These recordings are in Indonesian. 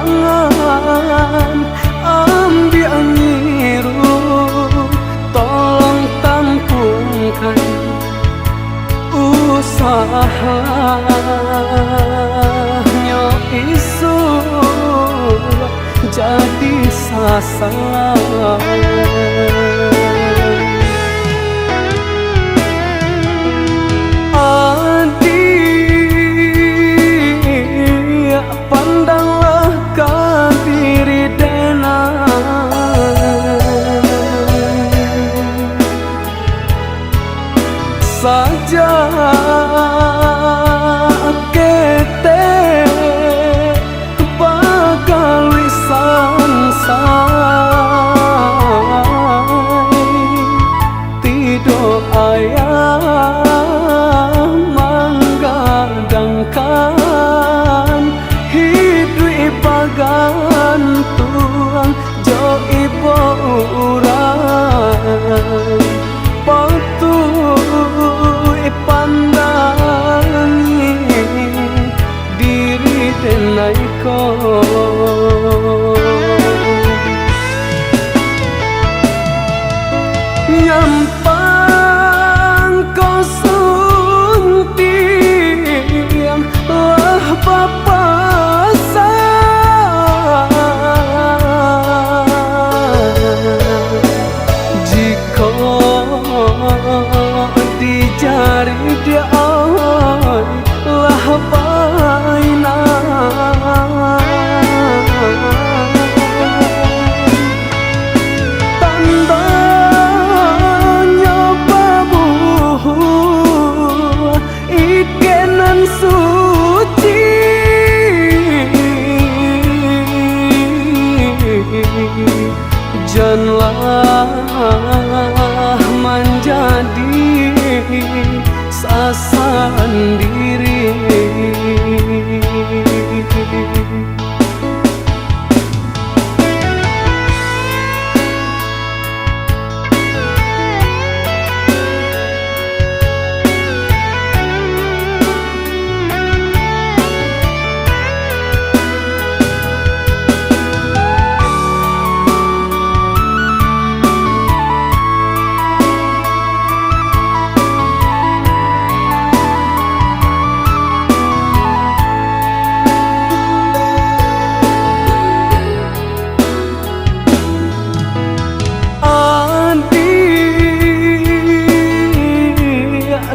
tangan ambil nyiru, tolong tampungkan usahanya isu jadi sasaran. Adik, pandanglah diri denang saja kete bakal wisan say tido ayah manggadangkan hidup ibagan tuang jo ibu urang patut pandangi diri denaiko nyampang kau suntiang lah papasan jika dijari dia lah baina tandanya babu ikenan suci janganlah menjadi sasaran diri.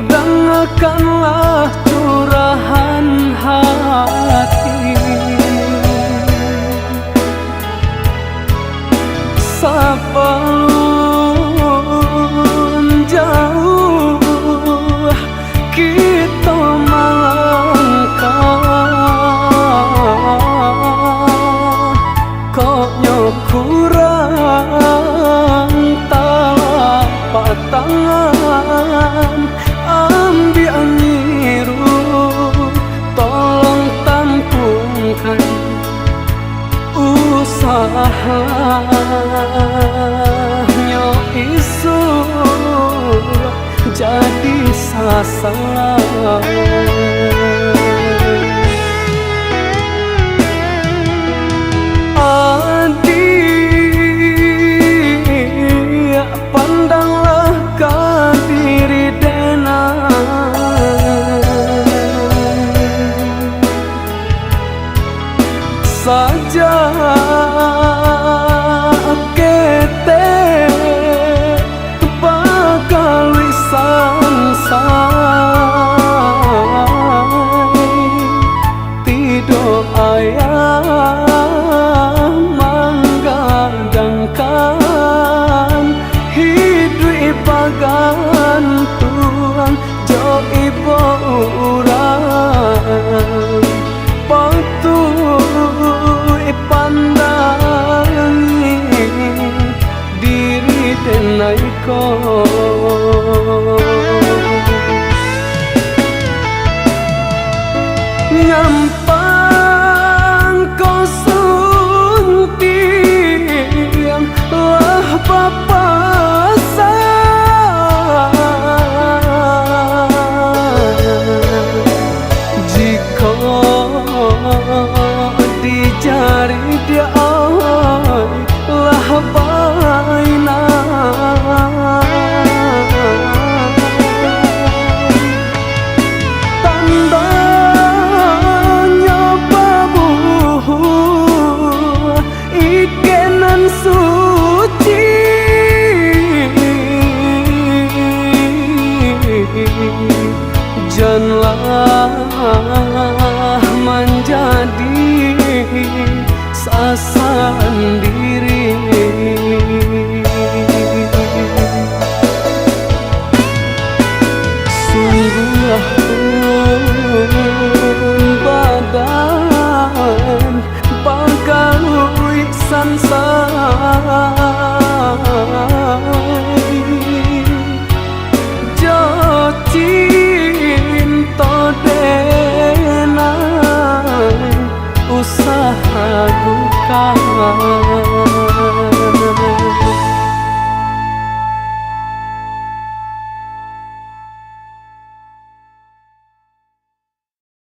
Dengarkanlah curahan hati sebelum jauh kita melangkah koknya kurang telapak tangan ambil nyiru, tolong tampungkan usahanya isu jadi sasaran. Adik, pandanglah diri saja kete bakal wisan say tido ayah manggadangkan hidup ibagan tuang jo ibu urang patut pandangi diri denaiko nyampang sendiri. Sungguh badan bagai sansa